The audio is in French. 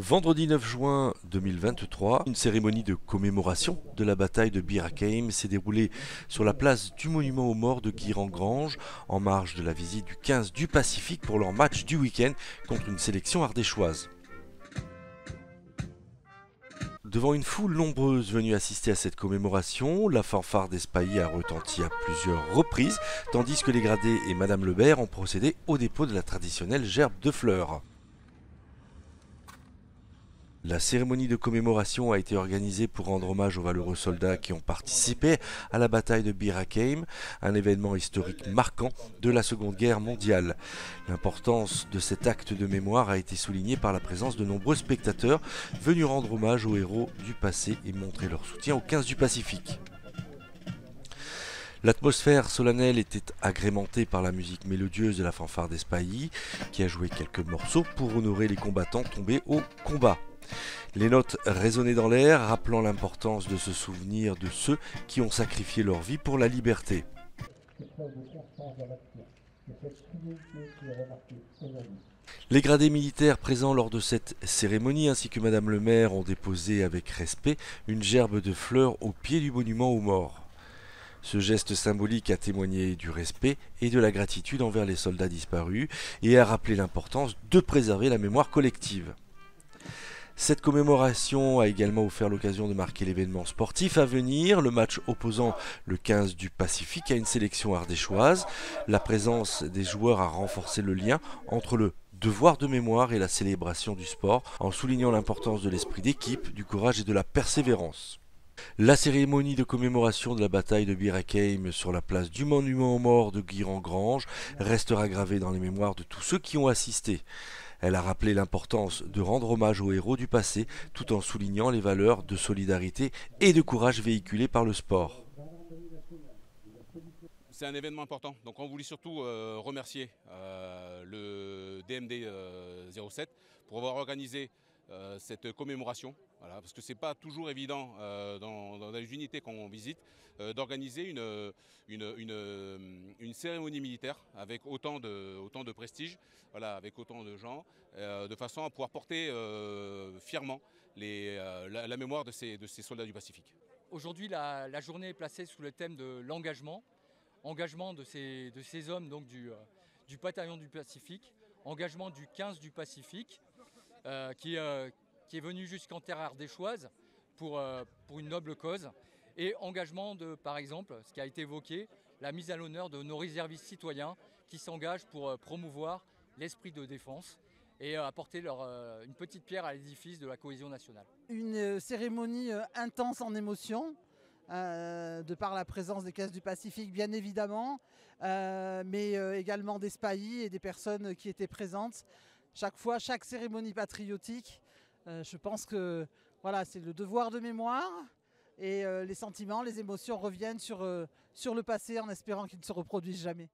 Vendredi 9 juin 2023, une cérémonie de commémoration de la bataille de Bir Hakeim s'est déroulée sur la place du monument aux morts de Guiran-Grange, en marge de la visite du 15 du Pacifique pour leur match du week-end contre une sélection ardéchoise. Devant une foule nombreuse venue assister à cette commémoration, la fanfare d'Espailly a retenti à plusieurs reprises, tandis que les gradés et Madame Lebert ont procédé au dépôt de la traditionnelle gerbe de fleurs. La cérémonie de commémoration a été organisée pour rendre hommage aux valeureux soldats qui ont participé à la bataille de Bir Hakeim, un événement historique marquant de la Seconde Guerre mondiale. L'importance de cet acte de mémoire a été soulignée par la présence de nombreux spectateurs venus rendre hommage aux héros du passé et montrer leur soutien au 15 du Pacifique. L'atmosphère solennelle était agrémentée par la musique mélodieuse de la fanfare d'Espailly, qui a joué quelques morceaux pour honorer les combattants tombés au combat. Les notes résonnaient dans l'air, rappelant l'importance de se souvenir de ceux qui ont sacrifié leur vie pour la liberté. Les gradés militaires présents lors de cette cérémonie ainsi que Madame le maire ont déposé avec respect une gerbe de fleurs au pied du monument aux morts. Ce geste symbolique a témoigné du respect et de la gratitude envers les soldats disparus et a rappelé l'importance de préserver la mémoire collective. Cette commémoration a également offert l'occasion de marquer l'événement sportif à venir, le match opposant le 15 du Pacifique à une sélection ardéchoise. La présence des joueurs a renforcé le lien entre le devoir de mémoire et la célébration du sport, en soulignant l'importance de l'esprit d'équipe, du courage et de la persévérance. La cérémonie de commémoration de la bataille de Bir Hakeim sur la place du monument aux morts de Guiran-Grange restera gravée dans les mémoires de tous ceux qui ont assisté. Elle a rappelé l'importance de rendre hommage aux héros du passé tout en soulignant les valeurs de solidarité et de courage véhiculées par le sport. C'est un événement important, donc on voulait surtout remercier le DMD 07 pour avoir organisé cette commémoration, voilà, parce que ce n'est pas toujours évident dans les unités qu'on visite d'organiser une cérémonie militaire avec autant de prestige, voilà, avec autant de gens, de façon à pouvoir porter fièrement la mémoire de ces soldats du Pacifique. Aujourd'hui, la journée est placée sous le thème de l'engagement. Engagement de ces hommes donc, du bataillon du Pacifique, engagement du 15 du Pacifique, qui est venu jusqu'en terre ardéchoise pour une noble cause, et engagement de, par exemple, ce qui a été évoqué, la mise à l'honneur de nos réservistes citoyens qui s'engagent pour promouvoir l'esprit de défense et apporter une petite pierre à l'édifice de la cohésion nationale. Une cérémonie intense en émotion, de par la présence des caisses du Pacifique bien évidemment, mais également d'Espailly et des personnes qui étaient présentes. Chaque fois, chaque cérémonie patriotique, je pense que voilà, c'est le devoir de mémoire et les sentiments, les émotions reviennent sur le passé en espérant qu'ils ne se reproduisent jamais.